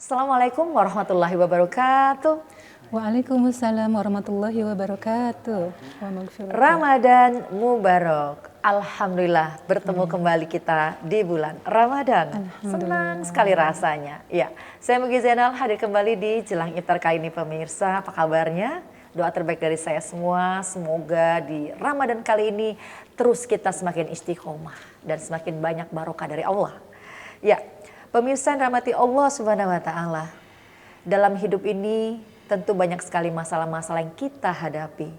Assalamualaikum warahmatullahi wabarakatuh. Waalaikumsalam warahmatullahi wabarakatuh. Ramadan Mubarak. Alhamdulillah bertemu kembali kita di bulan Ramadan. Senang sekali rasanya. Ya, saya Mugi Zainal hadir kembali di Jelang Iftar kali ini pemirsa. Apa kabarnya? Doa terbaik dari saya semua. Semoga di Ramadan kali ini terus kita semakin istiqomah dan semakin banyak barokah dari Allah. Ya, pemirsa yang rahmati Allah Subhanahu wa taala. Dalam hidup ini tentu banyak sekali masalah-masalah yang kita hadapi.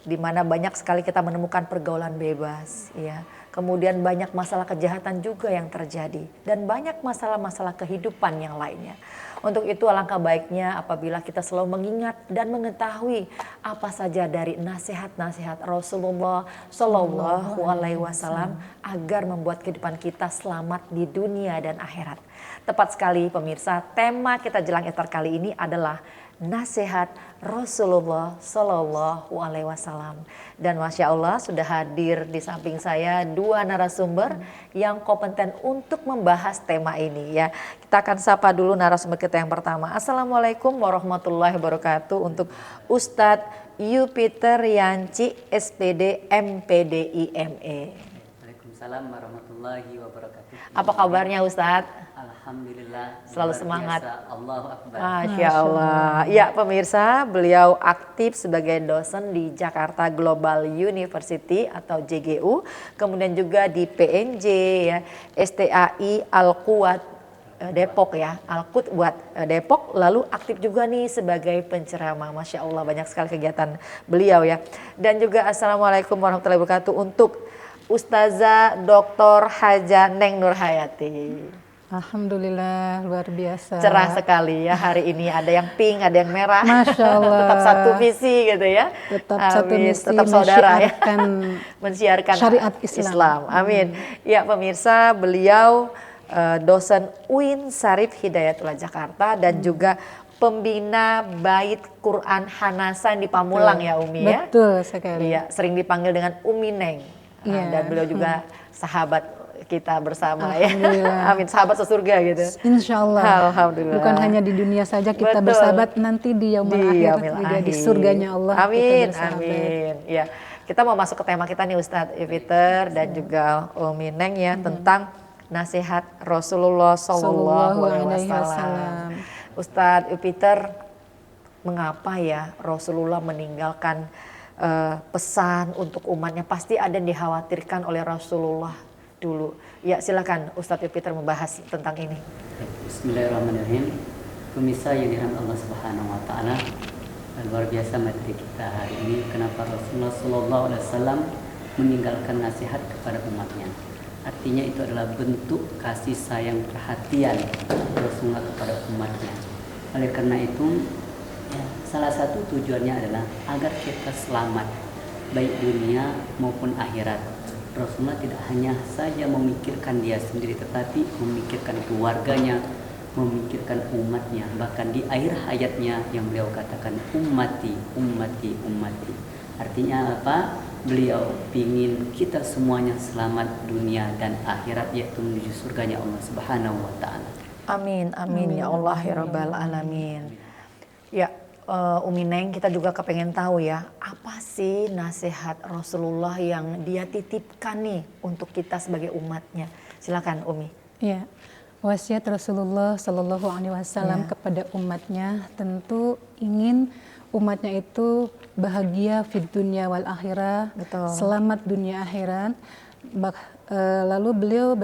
Di mana banyak sekali kita menemukan pergaulan bebas, ya. Kemudian banyak masalah kejahatan juga yang terjadi dan banyak masalah-masalah kehidupan yang lainnya. Untuk itu alangkah baiknya apabila kita selalu mengingat dan mengetahui apa saja dari nasihat-nasihat Rasulullah Shallallahu Alaihi Wasallam agar membuat kehidupan kita selamat di dunia dan akhirat. Tepat sekali pemirsa, tema kita Jelang Iftar kali ini adalah nasihat Rasulullah Shallallahu Alaihi Wasallam. Dan Masya Allah sudah hadir di samping saya dua narasumber yang kompeten untuk membahas tema ini ya. Kita akan sapa dulu narasumber kita yang pertama. Assalamualaikum warahmatullahi wabarakatuh untuk Ustadz Yupiter Yanci SPD MPD IME. Waalaikumsalam warahmatullahi wabarakatuh. Apa kabarnya Ustadz? Alhamdulillah. Selalu semangat. Allahu Akbar. Masya Allah. Ya pemirsa, beliau aktif sebagai dosen di Jakarta Global University atau JGU. Kemudian juga di PNJ ya, STAI Al-Quwat Depok ya, Al-Quwat Depok. Lalu aktif juga nih sebagai penceramah. Masya Allah banyak sekali kegiatan beliau ya. Dan juga Assalamualaikum warahmatullahi wabarakatuh untuk Ustazah Dr. Haja Neng Nurhayati. Alhamdulillah luar biasa. Cerah sekali ya hari ini, ada yang pink, ada yang merah. Masya Allah. Tetap satu visi gitu ya. Tetap Amin. satu misi, tetap saudara ya. Mensiarkan syariat Islam. Amin. Ya pemirsa, beliau dosen UIN Syarif Hidayatullah Jakarta dan juga pembina Bait Quran Hanasan di Pamulang ya Umi ya. Betul sekali. Iya, sering dipanggil dengan Umi Neng. Dan beliau juga sahabat kita bersama ya. Amin, sahabat sesurga gitu. Insya Allah. Alhamdulillah. Bukan hanya di dunia saja kita bersahabat, nanti di yaumul akhir juga di surganya Allah. Amin, amin. Ya, kita mau masuk ke tema kita nih Ustadz Yupiter dan juga Umi Neng ya tentang nasihat Rasulullah Sallallahu Alaihi Wasallam. Ustadz Yupiter, mengapa ya Rasulullah meninggalkan pesan untuk umatnya? Pasti ada yang dikhawatirkan oleh Rasulullah dulu. Ya silakan Ustadz Yupiter membahas tentang ini. Bismillahirrahmanirrahim. Pemirsa yang dirahmati Allah Subhanahu wa taala. Luar biasa materi kita hari ini. Kenapa Rasulullah Sallallahu Alaihi Wasallam meninggalkan nasihat kepada umatnya? Artinya itu adalah bentuk kasih sayang perhatian Rasulullah kepada umatnya. Oleh karena itu, ya, salah satu tujuannya adalah agar kita selamat baik dunia maupun akhirat. Rasulullah tidak hanya saja memikirkan dia sendiri, tetapi memikirkan keluarganya, memikirkan umatnya. Bahkan di akhir hayatnya yang beliau katakan ummati, ummati, ummati. Artinya apa? Beliau ingin kita semuanya selamat dunia dan akhirat, yaitu menuju surganya Allah Subhanahu wa taala. Amin, amin ya Allah ya Rabbal alamin. Ya, Umi Neng, kita juga kepengen tahu ya, apa sih nasihat Rasulullah yang dia titipkan nih untuk kita sebagai umatnya? Silakan Umi. Ya, wasiat Rasulullah Shallallahu Alaihi Wasallam kepada umatnya tentu ingin umatnya itu bahagia fid dunya wal akhirah, selamat dunia akhirat. Lalu beliau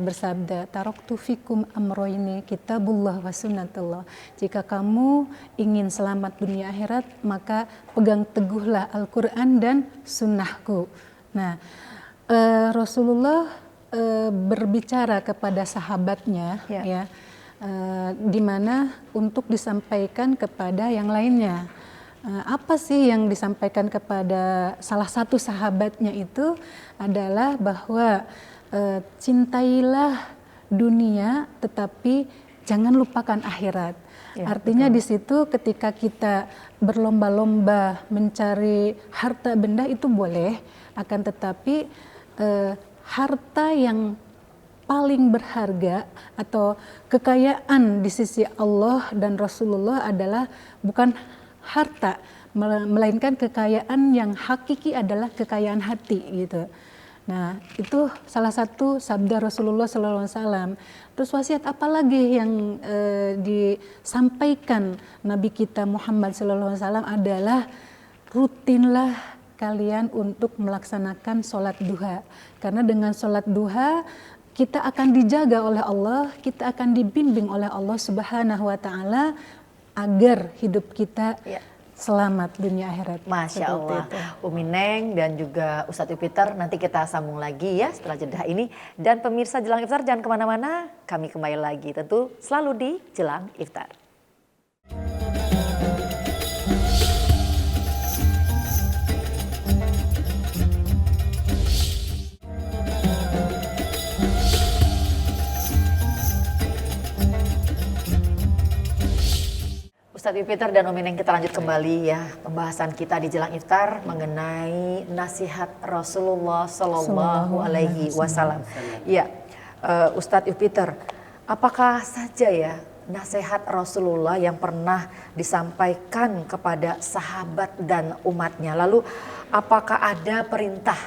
bersabda, taraktu fikum amroini kitabullah wa sunnatullah. Jika kamu ingin selamat dunia akhirat, maka pegang teguhlah Al-Quran dan sunnahku. Nah, Rasulullah berbicara kepada sahabatnya, ya, di mana untuk disampaikan kepada yang lainnya. Apa sih yang disampaikan kepada salah satu sahabatnya itu adalah bahwa cintailah dunia tetapi jangan lupakan akhirat. Ya, artinya di situ ketika kita berlomba-lomba mencari harta benda itu boleh, akan tetapi harta yang paling berharga atau kekayaan di sisi Allah dan Rasulullah adalah bukan harta, melainkan kekayaan yang hakiki adalah kekayaan hati gitu. Nah, itu salah satu sabda Rasulullah SAW. Terus wasiat apa lagi yang disampaikan Nabi kita Muhammad SAW adalah rutinlah kalian untuk melaksanakan sholat duha. Karena dengan sholat duha kita akan dijaga oleh Allah, kita akan dibimbing oleh Allah Subhanahu wa Ta'ala agar hidup kita selamat dunia akhirat. Masya Allah, Umi Neng dan juga Ustadz Jupiter, nanti kita sambung lagi ya setelah jeda ini. Dan pemirsa Jelang Iftar jangan kemana-mana, kami kembali lagi tentu selalu di Jelang Iftar. Ustadz Jupiter dan Umi Neng, kita lanjut kembali ya pembahasan kita di Jelang Iftar mengenai nasihat Rasulullah Sallallahu Alaihi Wasallam. Ya, Ustadz Jupiter, apakah saja ya nasihat Rasulullah yang pernah disampaikan kepada sahabat dan umatnya? Lalu apakah ada perintah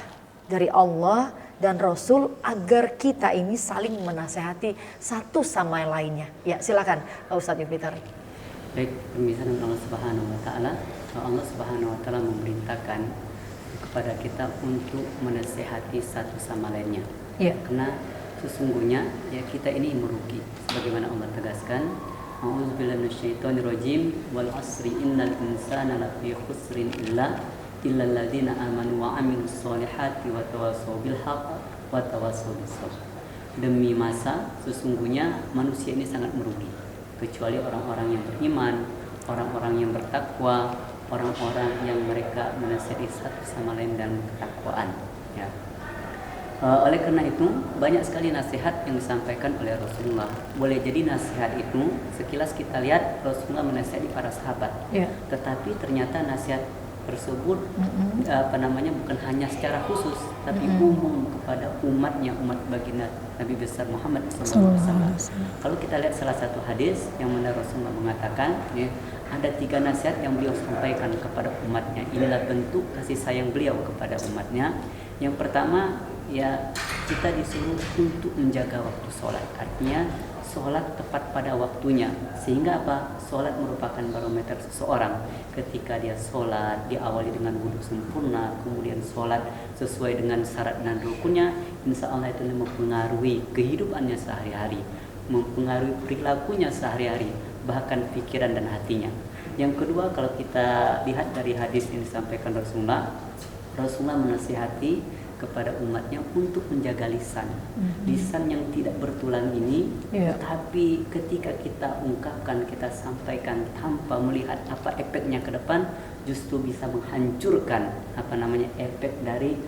dari Allah dan Rasul agar kita ini saling menasehati satu sama lainnya? Ya, silakan Ustadz Jupiter. Baik, permisalan Allah Subhanahu wa Ta'ala. Allah Subhanahu wa Ta'ala memerintahkan kepada kita untuk menasehati satu sama lainnya. Ya. Karena sesungguhnya ya kita ini merugi. Sebagaimana Allah tegaskan, A'udzubillahi minasyaitonirrajim, wal 'asri innal insana lafi khusrin illa alladzina amanu wa 'amilus solihati wa tawassaw bil haqq wa tawassaw bis sabr. Demi masa, sesungguhnya manusia ini sangat merugi, kecuali orang-orang yang beriman, orang-orang yang bertakwa, orang-orang yang mereka menasihati satu sama lain dalam ketakwaan. Ya. Oleh karena itu banyak sekali nasihat yang disampaikan oleh Rasulullah. Boleh jadi nasihat itu sekilas kita lihat Rasulullah menasihati para sahabat, tetapi ternyata nasihat tersebut bukan hanya secara khusus, tapi umum kepada umatnya, umat baginda Nabi besar Muhammad SAW. Kalau kita lihat salah satu hadis yang mana Rasulullah mengatakan, ya, ada 3 nasihat yang beliau sampaikan kepada umatnya. Inilah bentuk kasih sayang beliau kepada umatnya. Yang pertama, ya kita disuruh untuk menjaga waktu sholat. Artinya sholat tepat pada waktunya. Sehingga apa? Sholat merupakan barometer seseorang. Ketika dia sholat, diawali dengan wudhu sempurna, kemudian sholat sesuai dengan syarat dan rukunnya, insya Allah itu mempengaruhi kehidupannya sehari-hari, mempengaruhi perilakunya sehari-hari, bahkan pikiran dan hatinya. Yang kedua, kalau kita lihat dari hadis yang disampaikan Rasulullah menasihati kepada umatnya untuk menjaga lisan. Lisan yang tidak bertulang ini, tetapi ketika kita ungkapkan, kita sampaikan tanpa melihat apa efeknya ke depan, justru bisa menghancurkan efek dari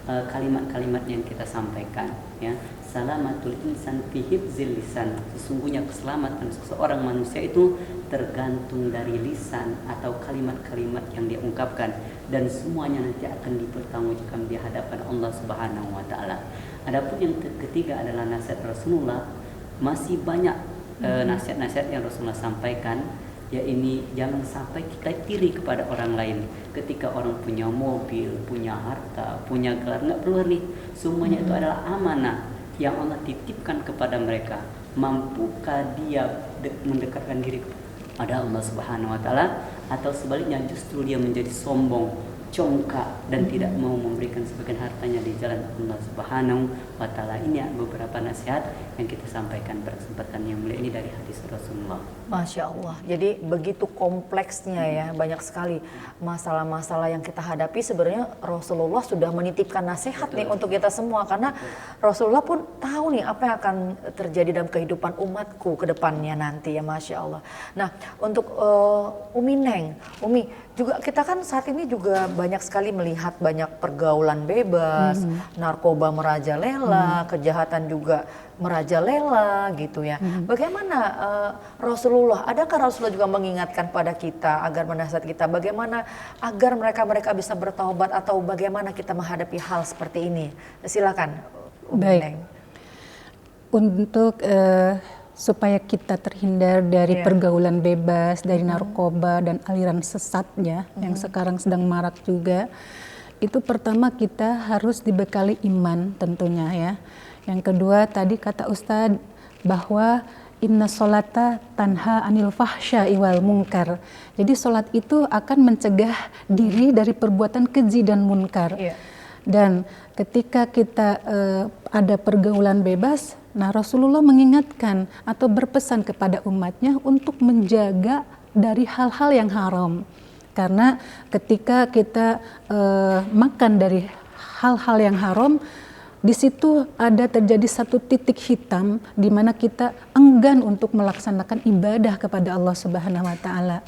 kalimat-kalimat yang kita sampaikan. Ya, salamatul insan fi hifzil lisan. Sesungguhnya keselamatan seseorang manusia itu tergantung dari lisan atau kalimat-kalimat yang dia ungkapkan, dan semuanya nanti akan dipertanggungjawabkan di hadapan Allah Subhanahu wa Ta'ala. Adapun yang ketiga adalah nasihat Rasulullah. Masih banyak nasihat-nasihat yang Rasulullah sampaikan, ya ini jangan sampai kita iri kepada orang lain. Ketika orang punya mobil, punya harta, punya gelar, nggak perlu iri. Semuanya itu adalah amanah yang Allah titipkan kepada mereka. Mampukah dia mendekatkan diri kepada Allah Subhanahu wa Ta'ala, atau sebaliknya justru dia menjadi sombong, congkak, dan tidak mau memberikan sebagian hartanya di jalan Allah Subhanahu wa Ta'ala. Ini beberapa nasihat yang kita sampaikan pada kesempatan yang mulia ini dari hadis Rasulullah. Masya Allah, jadi begitu kompleksnya ya, banyak sekali masalah-masalah yang kita hadapi. Sebenarnya Rasulullah sudah menitipkan nasihat nih untuk kita semua, karena Rasulullah pun tahu nih apa yang akan terjadi dalam kehidupan umatku ke depannya nanti ya, Masya Allah. Nah, untuk Umi Neng, Umi juga, kita kan saat ini juga banyak sekali melihat banyak pergaulan bebas, narkoba merajalela, kejahatan juga merajalela gitu ya. Bagaimana Rasulullah, adakah Rasulullah juga mengingatkan pada kita agar menasihat kita bagaimana agar mereka bisa bertaubat, atau bagaimana kita menghadapi hal seperti ini? Silakan Umi Neng. untuk supaya kita terhindar dari pergaulan bebas, dari narkoba dan aliran sesatnya yang sekarang sedang marak juga, itu pertama kita harus dibekali iman tentunya ya. Yang kedua tadi kata Ustadz bahwa inna sholata tanha anil fahsya'i wal munkar. Jadi sholat itu akan mencegah diri dari perbuatan keji dan munkar. Dan ketika kita ada pergaulan bebas, nah Rasulullah mengingatkan atau berpesan kepada umatnya untuk menjaga dari hal-hal yang haram. Karena ketika kita makan dari hal-hal yang haram, di situ ada terjadi satu titik hitam di mana kita enggan untuk melaksanakan ibadah kepada Allah Subhanahu wa taala.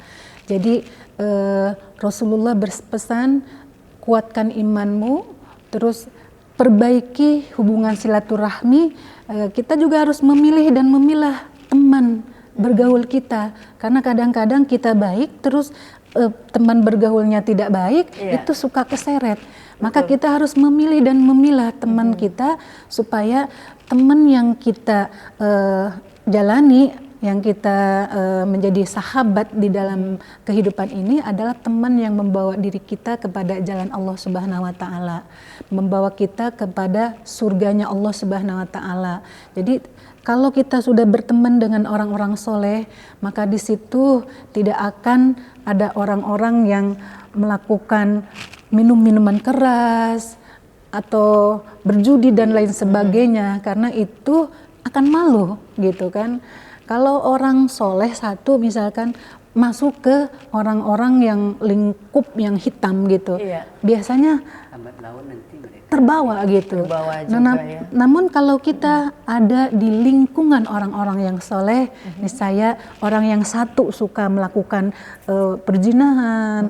Jadi Rasulullah berpesan, kuatkan imanmu, terus perbaiki hubungan silaturahmi. Kita juga harus memilih dan memilah teman bergaul kita, karena kadang-kadang kita baik terus teman bergaulnya tidak baik, itu suka keseret. Maka kita harus memilih dan memilah teman kita supaya teman yang kita jalani, yang kita menjadi sahabat di dalam kehidupan ini adalah teman yang membawa diri kita kepada jalan Allah Subhanahu wa taala, membawa kita kepada surganya Allah Subhanahu wa taala. Jadi kalau kita sudah berteman dengan orang-orang soleh, maka di situ tidak akan ada orang-orang yang melakukan minum minuman keras atau berjudi dan lain sebagainya, karena itu akan malu gitu kan. Kalau orang soleh satu misalkan masuk ke orang-orang yang lingkup yang hitam gitu, biasanya terbawa gitu. Namun kalau kita ada di lingkungan orang-orang yang soleh, misalnya orang yang satu suka melakukan perzinahan,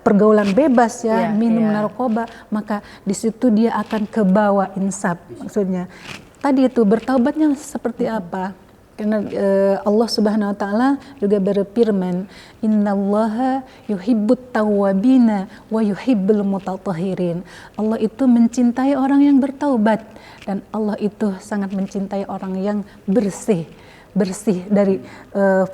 pergaulan bebas ya, minum narkoba, maka di situ dia akan kebawa insaf. Maksudnya tadi itu bertaubatnya seperti apa? Karena Allah Subhanahu wa taala juga berfirman, innallaha yuhibbut tawwabina wa yuhibbul mutatahhirin. Allah itu mencintai orang yang bertaubat dan Allah itu sangat mencintai orang yang bersih dari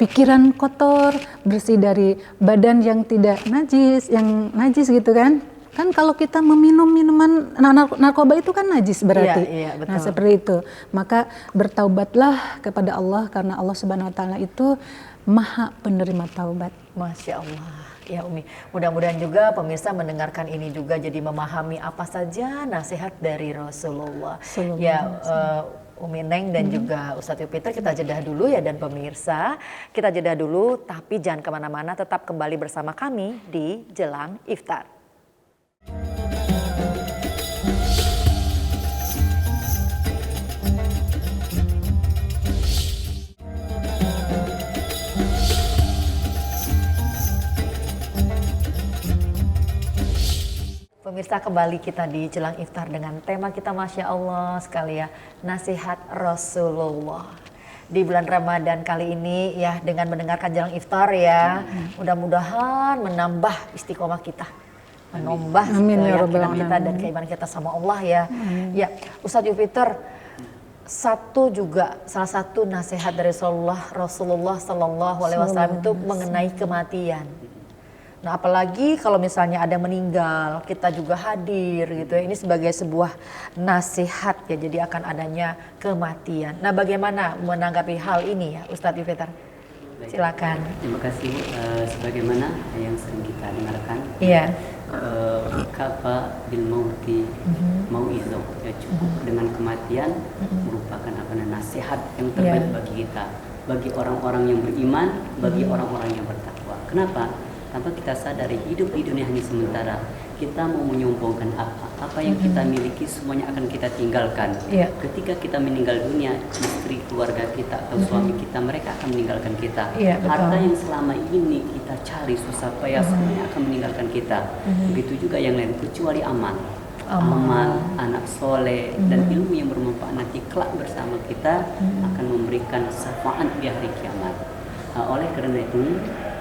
pikiran kotor, bersih dari badan yang tidak najis, yang najis gitu kan. Kan kalau kita meminum minuman narkoba itu kan najis berarti. Betul. Nah seperti itu. Maka bertaubatlah kepada Allah, karena Allah Subhanahu wa taala itu Maha penerima taubat. Masya Allah. Ya Umi, mudah-mudahan juga pemirsa mendengarkan ini juga jadi memahami apa saja nasihat dari Rasulullah. Umi Neng dan juga Ustadz Yupiter, kita jeda dulu ya, dan pemirsa kita jeda dulu, tapi jangan kemana-mana, tetap kembali bersama kami di Jelang Iftar. Pemirsa, kembali kita di Jelang Iftar dengan tema kita Masya Allah sekali ya, nasihat Rasulullah. Di bulan Ramadan kali ini ya, dengan mendengarkan Jelang Iftar ya, mudah-mudahan menambah istiqomah kita, menambah keyakinan kita dan keimanan kita sama Allah ya. Ya, Ustadz Yupiter, salah satu nasihat dari Rasulullah Sallallahu Alaihi Wasallam itu mengenai kematian. Nah apalagi kalau misalnya ada meninggal, kita juga hadir gitu ya. Ini sebagai sebuah nasihat ya, jadi akan adanya kematian. Nah bagaimana menanggapi hal ini ya Ustadz Yupiter? Silakan. Terima kasih. Sebagaimana yang sering kita dengarkan, kafa bil mauti mauizah, ya cukup dengan kematian merupakan nasihat yang terbaik bagi kita, bagi orang-orang yang beriman, bagi orang-orang yang bertakwa. Kenapa? Tanpa kita sadari hidup di dunia hanya sementara. Kita mau menyombongkan apa yang kita miliki semuanya akan kita tinggalkan. Ketika kita meninggal dunia, istri, keluarga kita atau suami kita, mereka akan meninggalkan kita. Harta yang selama ini kita cari susah payah semuanya akan meninggalkan kita. Begitu juga yang lain, kecuali amal, anak soleh dan ilmu yang bermanfaat nanti kelak bersama kita akan memberikan syafaat di hari kiamat. Oleh karena itu,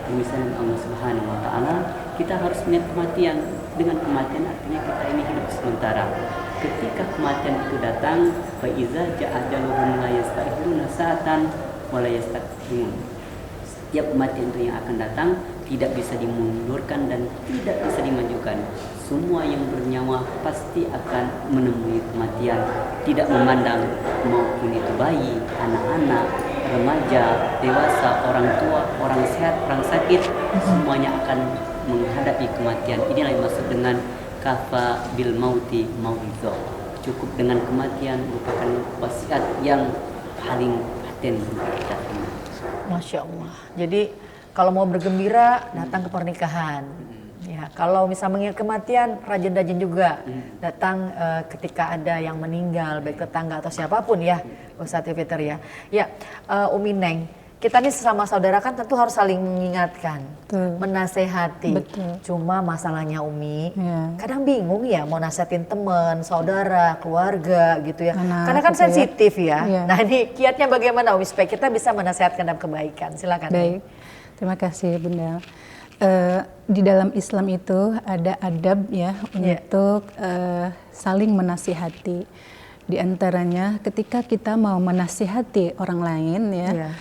misalnya Allah Subhanahu wa taala, kita harus melihat kematian. Dengan kematian artinya kita ini hidup sementara. ketika kematian itu datang, fa iza ja'a ajaluhum la yastakhiruna sa'atan wa la yastaqdimun. Setiap kematian itu yang akan datang tidak bisa dimundurkan dan tidak bisa dimajukan. Semua yang bernyawa pasti akan menemui kematian, tidak memandang maupun itu bayi, anak-anak, remaja, dewasa, orang tua, orang sehat, orang sakit, semuanya akan menghadapi kematian. Inilah yang dimaksud dengan kafa bil mauti mauidhah. Cukup dengan kematian merupakan wasiat yang paling paten untuk kita. Masya Allah. Jadi kalau mau bergembira datang ke pernikahan. Ya, kalau misalnya mengingat kematian, rajin-rajin juga datang ketika ada yang meninggal, baik tetangga atau siapapun ya, Ustadz Fitr ya. Ya, Umi Neng, kita nih sesama saudara kan tentu harus saling mengingatkan, menasehati. Betul. Cuma masalahnya Umi, Ya. kadang bingung ya mau nasehatin teman, saudara, keluarga gitu ya. Anak Karena kan gitu ya. sensitif ya. Iya. Nah ini kiatnya bagaimana Umi supaya kita bisa menasehatkan dalam kebaikan? Silakan. Baik, terima kasih Bunda. Di dalam Islam itu ada adab ya untuk saling menasihati. Di antaranya ketika kita mau menasihati orang lain ya,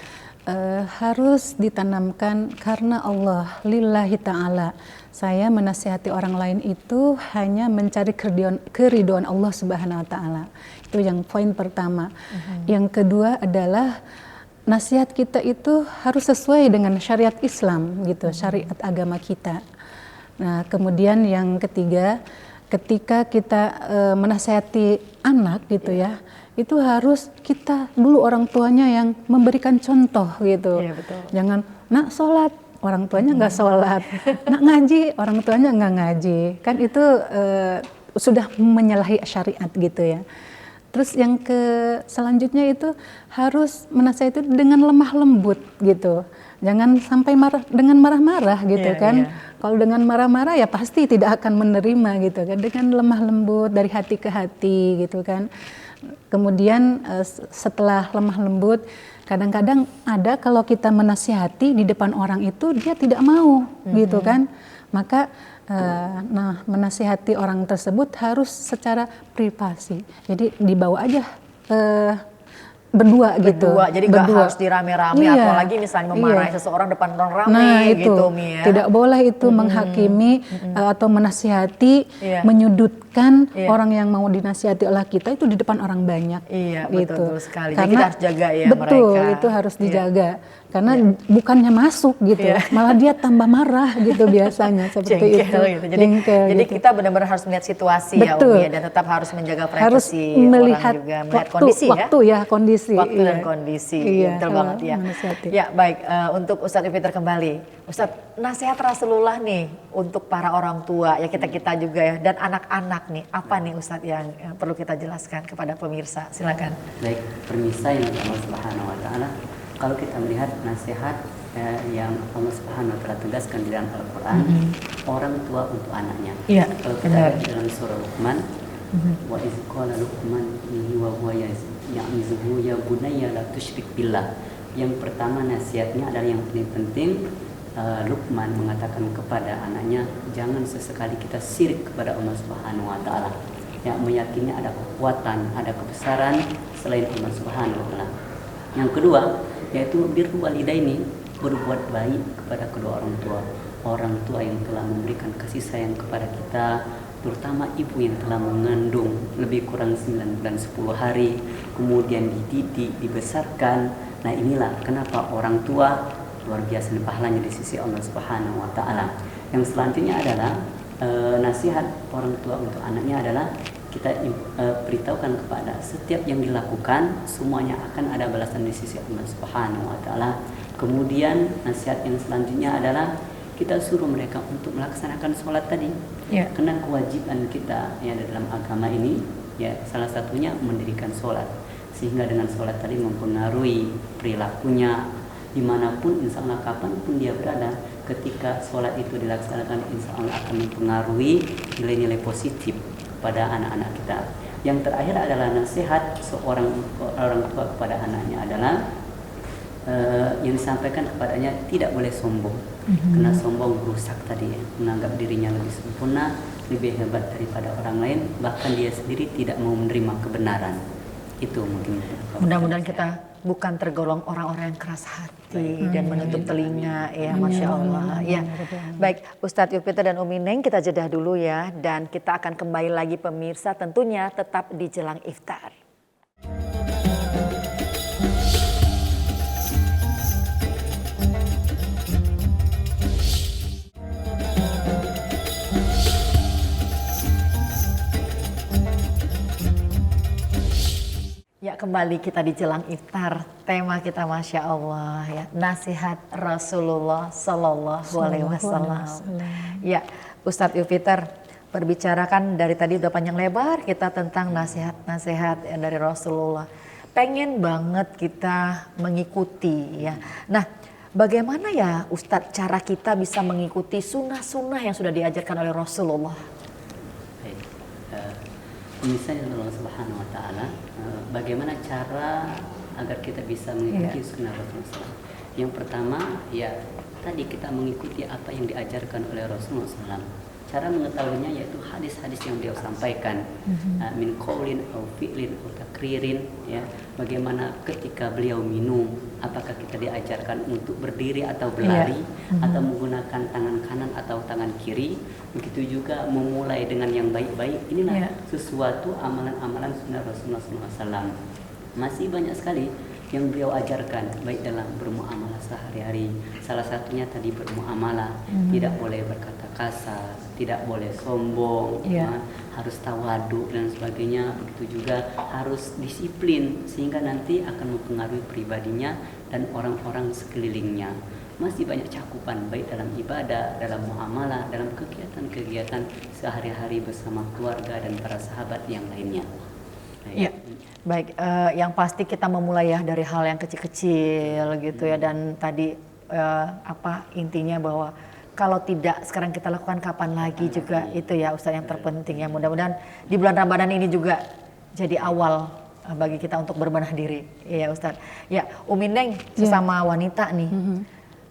harus ditanamkan karena Allah, lillahi ta'ala. Saya menasihati orang lain itu hanya mencari keridhaan Allah Subhanahu wa ta'ala. Itu yang poin pertama. Yang kedua adalah nasihat kita itu harus sesuai dengan syariat Islam gitu, syariat agama kita. Nah, kemudian yang ketiga, ketika kita menasihati anak gitu ya, itu harus kita dulu orang tuanya yang memberikan contoh gitu. Iya, betul. Jangan nak sholat, orang tuanya nggak sholat, nak ngaji, orang tuanya nggak ngaji, kan itu sudah menyalahi syariat gitu ya. Terus yang selanjutnya itu harus menasihati itu dengan lemah lembut gitu. Jangan sampai dengan marah-marah gitu kan. Kalau dengan marah-marah ya pasti tidak akan menerima gitu kan. Dengan lemah lembut dari hati ke hati gitu kan. Kemudian setelah lemah lembut, kadang-kadang ada kalau kita menasihati di depan orang itu dia tidak mau gitu kan. Maka menasihati orang tersebut harus secara privasi. Jadi dibawa aja berdua gitu. Jadi nggak harus dirame-rame, apalagi misalnya memarahi seseorang depan orang ramai. Nah itu gitu, Mi, ya. tidak boleh itu menghakimi atau menasihati, menyudutkan orang yang mau dinasihati oleh kita itu di depan orang banyak. Iya, gitu. betul sekali. Karena jadi kita harus jaga ya betul, mereka. itu harus dijaga. Karena bukannya masuk gitu, malah dia tambah marah gitu biasanya seperti Jengkel itu. gitu. Jadi gitu. kita benar-benar harus melihat situasi Betul. ya Umi ya, dan tetap harus menjaga Harus privasi melihat orang juga, melihat kondisi waktu dan kondisi. Iya, Betul banget ya. menasihati. Ya baik, untuk Ustadz Fitr kembali. Ustadz, nasihat Rasulullah nih untuk para orang tua ya, kita juga ya, dan anak-anak nih, apa nih Ustadz yang perlu kita jelaskan kepada pemirsa? Silakan. Baik, permisa yang Allah Subhanahu wa taala, kalau kita melihat nasihat yang Allah Subhanahu wa taala tegaskan di dalam Al-Qur'an, orang tua untuk anaknya. Iya, Kalau kita lihat dalam surah Luqman, wa iz qala Luqman wa huwa ya'mizuhu ya bunayya la tusyrik billah. Yang pertama nasihatnya adalah yang paling penting, Luqman mengatakan kepada anaknya, jangan sesekali kita syirik kepada Allah Subhanahu wa taala. Ya, meyakini ada kekuatan, ada kebesaran selain Allah Subhanahu wa taala. Yang kedua, yaitu birru walidaini, berbuat baik kepada kedua orang tua. Orang tua yang telah memberikan kasih sayang kepada kita, terutama ibu yang telah mengandung lebih kurang 9 bulan 10 hari, kemudian dididik, dibesarkan. Nah, inilah kenapa orang tua luar biasa pahalanya di sisi Allah Subhanahu wa taala. Yang selanjutnya adalah nasihat orang tua untuk anaknya adalah kita beritahukan kepada setiap yang dilakukan semuanya akan ada balasan di sisi Allah Subhanahu wa taala. Kemudian nasihat yang selanjutnya adalah kita suruh mereka untuk melaksanakan sholat tadi. Karena kewajiban kita ya dalam agama ini ya salah satunya mendirikan sholat, sehingga dengan sholat tadi mempengaruhi perilakunya dimanapun, insya Allah kapanpun dia berada. Ketika sholat itu dilaksanakan, insya Allah akan mempengaruhi nilai-nilai positif pada anak-anak kita. Yang terakhir adalah nasihat seorang orang tua kepada anaknya adalah yang disampaikan kepadanya tidak boleh sombong, karena sombong rusak tadi ya, menganggap dirinya lebih sempurna, lebih hebat daripada orang lain, bahkan dia sendiri tidak mau menerima kebenaran. Itu mungkin. Mudah-mudahan kita bukan tergolong orang-orang yang keras hati dan menutup telinga ya, Masya Allah ya. Baik, Ustadz Yupiter dan Umi Neng, kita jeda dulu ya, dan kita akan kembali lagi pemirsa, tentunya tetap di Jelang Iftar. Ya, kembali kita di Jelang Iftar. Tema kita Masya Allah ya, nasihat Rasulullah Sallallahu Alaihi Wasallam. Ya, Ustadz Yupiter berbicarakan dari tadi udah panjang lebar kita tentang nasihat-nasihat ya, dari Rasulullah. Pengen banget kita mengikuti ya. Nah, bagaimana ya Ustadz cara kita bisa mengikuti sunnah-sunnah yang sudah diajarkan oleh Rasulullah? Baik. Misalnya Allah Subhanahu Wa Taala, bagaimana cara agar kita bisa mengikuti sunnah Rasulullah SAW? Yang pertama ya tadi kita mengikuti apa yang diajarkan oleh Rasulullah SAW. Cara mengetahuinya yaitu hadis-hadis yang beliau sampaikan, min qaulin au fi'lin au takririn ya. Bagaimana ketika beliau minum, apakah kita diajarkan untuk berdiri atau berlari, atau menggunakan tangan kanan atau tangan kiri. Begitu juga memulai dengan yang baik-baik. Inilah sesuatu amalan-amalan sunnah Rasulullah SAW. Masih banyak sekali yang beliau ajarkan, baik dalam bermuamalah sehari-hari. Salah satunya tadi bermuamalah, tidak boleh berkata kasar, tidak boleh sombong, harus tawadu dan sebagainya. Begitu juga harus disiplin, sehingga nanti akan mempengaruhi pribadinya dan orang-orang sekelilingnya. Masih banyak cakupan baik dalam ibadah, dalam muamalah, dalam kegiatan-kegiatan sehari-hari bersama keluarga dan para sahabat yang lainnya. Ya, baik. Yang pasti kita memulai ya dari hal yang kecil-kecil gitu ya, dan tadi intinya bahwa kalau tidak sekarang kita lakukan kapan lagi juga itu ya Ustaz yang terpenting ya. Mudah-mudahan di bulan Ramadan ini juga jadi awal bagi kita untuk berbenah diri ya Ustaz. Ya, Umi Neng sesama wanita nih.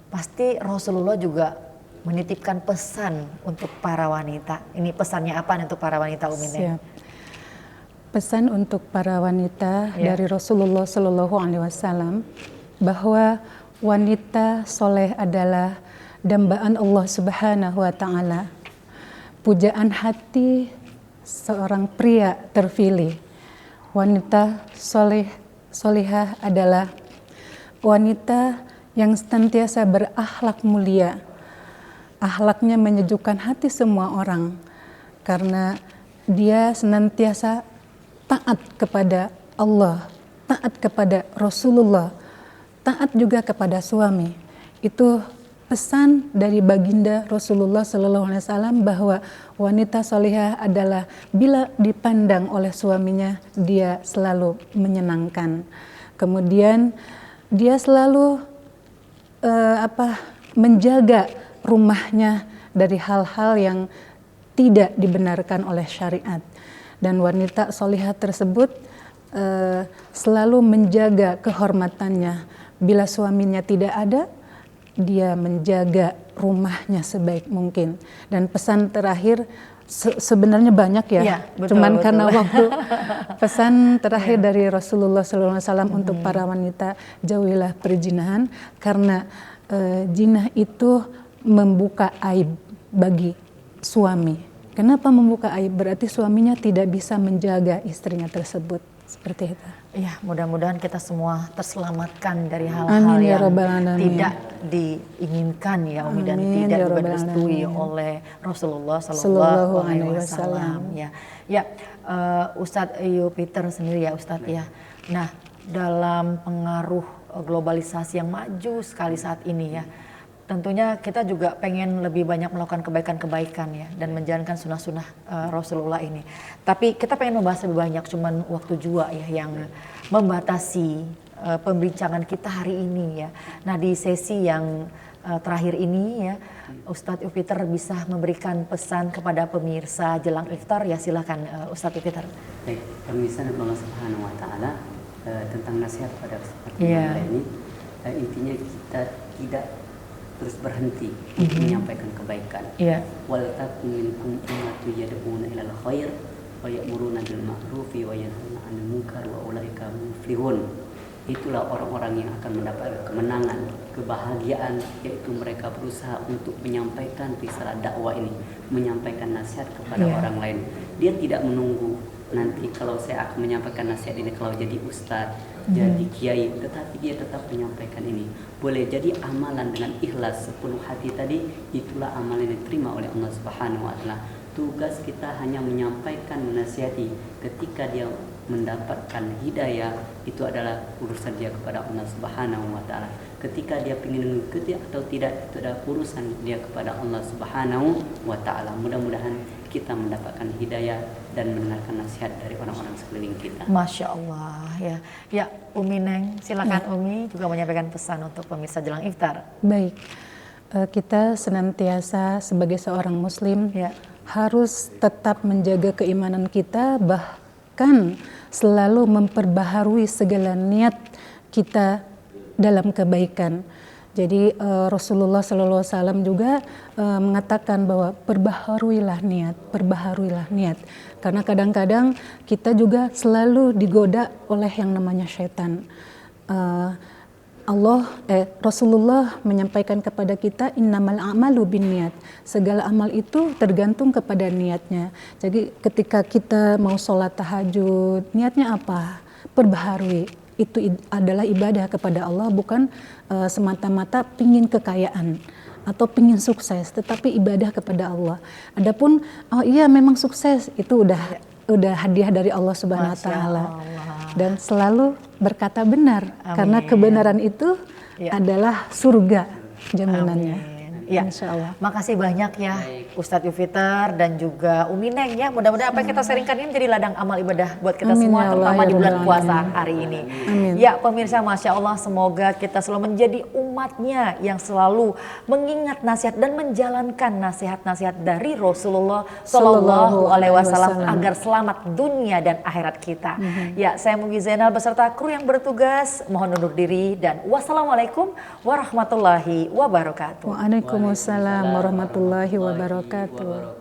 Pasti Rasulullah juga menitipkan pesan untuk para wanita. Ini pesannya apa untuk para wanita, Umi Neng? Siap. Pesan untuk para wanita dari Rasulullah Shallallahu Alaihi Wasallam bahwa wanita soleh adalah dambaan Allah Subhanahu Wa Taala, pujaan hati seorang pria terpilih. Wanita solehah adalah wanita yang senantiasa berakhlak mulia. Akhlaknya menyejukkan hati semua orang karena dia senantiasa taat kepada Allah, taat kepada Rasulullah, taat juga kepada suami. Itu pesan dari baginda Rasulullah Sallallahu Alaihi Wasallam bahwa wanita solihah adalah bila dipandang oleh suaminya dia selalu menyenangkan. Kemudian dia selalu menjaga rumahnya dari hal-hal yang tidak dibenarkan oleh syariat. Dan wanita solihah tersebut selalu menjaga kehormatannya. Bila suaminya tidak ada, dia menjaga rumahnya sebaik mungkin. Dan pesan terakhir sebenarnya banyak ya, cuman karena waktu. Pesan terakhir dari Rasulullah SAW untuk para wanita, jauhilah perzinahan karena zina itu membuka aib bagi suami. Kenapa membuka aib? Berarti suaminya tidak bisa menjaga istrinya tersebut. Seperti itu. Ya, mudah-mudahan kita semua terselamatkan dari hal-hal yang tidak diinginkan ya Umi, dan tidak direstui oleh Rasulullah Sallallahu Alaihi Wasallam ya. Ya, Ustadz Yupiter sendiri ya Ustadz ya. Nah, dalam pengaruh globalisasi yang maju sekali saat ini ya, tentunya kita juga pengen lebih banyak melakukan kebaikan-kebaikan ya, dan menjalankan sunnah-sunnah Rasulullah ini. Tapi kita pengen membahas lebih banyak, cuman waktu juga ya yang membatasi pembincangan kita hari ini ya. Nah, di sesi yang terakhir ini ya, Ustadz Yupiter bisa memberikan pesan kepada pemirsa jelang iftar ya, silakan Ustadz Yupiter. Baik, pemirsa Allah Subhanahu Wa Taala, tentang nasihat pada kesempatan ini. intinya kita tidak terus berhenti untuk menyampaikan kebaikan. Iya. Wal takum minkum ummatun yad'una ilal khair wa ya'muruna bil ma'rufi wa yanhauna 'anil munkar wa ulaika muflihun. Itulah orang-orang yang akan mendapat kemenangan, kebahagiaan, yaitu mereka berusaha untuk menyampaikan risalah dakwah ini, menyampaikan nasihat kepada orang lain. Dia tidak menunggu nanti kalau saya akan menyampaikan nasihat ini kalau jadi ustadz, jadi kiai, tetapi dia tetap menyampaikan ini. Boleh jadi amalan dengan ikhlas sepenuh hati tadi, itulah amalan yang diterima oleh Allah Subhanahu wa taala. Tugas kita hanya menyampaikan, menasihati. Ketika dia mendapatkan hidayah, itu adalah urusan dia kepada Allah Subhanahu wa taala. Ketika dia ingin mengikuti atau tidak, itu adalah urusan dia kepada Allah Subhanahu wa taala. Mudah-mudahan kita mendapatkan hidayah dan mendengarkan nasihat dari orang-orang sekeliling kita. Masya Allah ya. Ya, Umi Neng, silakan Umi juga menyampaikan pesan untuk pemirsa jelang iftar. Baik, kita senantiasa sebagai seorang Muslim harus tetap menjaga keimanan kita, bahkan selalu memperbaharui segala niat kita dalam kebaikan. Jadi Rasulullah SAW juga mengatakan bahwa perbaharuilah niat. Karena kadang-kadang kita juga selalu digoda oleh yang namanya syaitan. Rasulullah menyampaikan kepada kita innamal a'malu binniyat. Segala amal itu tergantung kepada niatnya. Jadi ketika kita mau sholat tahajud, niatnya apa? Perbaharui. Itu adalah ibadah kepada Allah, bukan semata-mata pingin kekayaan atau pingin sukses, tetapi ibadah kepada Allah. Adapun memang sukses itu udah hadiah dari Allah Subhanahu wa taala. Dan selalu berkata benar. Amin. Karena kebenaran itu adalah surga jaminannya. Amin. Ya, Insya Allah. Makasih banyak ya Ustadz Yufiter dan juga Umi Neng ya. Mudah-mudahan apa yang kita sharingkan ini menjadi ladang amal ibadah buat kita semua, terutama di bulan puasa hari ini. Amin. Ya pemirsa, Masya Allah, semoga kita selalu menjadi umatnya yang selalu mengingat nasihat dan menjalankan nasihat-nasihat dari Rasulullah Shallallahu Alaihi Wasallam agar selamat dunia dan akhirat kita. Ya, saya Mugi Zainal beserta kru yang bertugas mohon undur diri dan wassalamualaikum warahmatullahi wabarakatuh. Waalaikumsalam warahmatullahi wabarakatuh.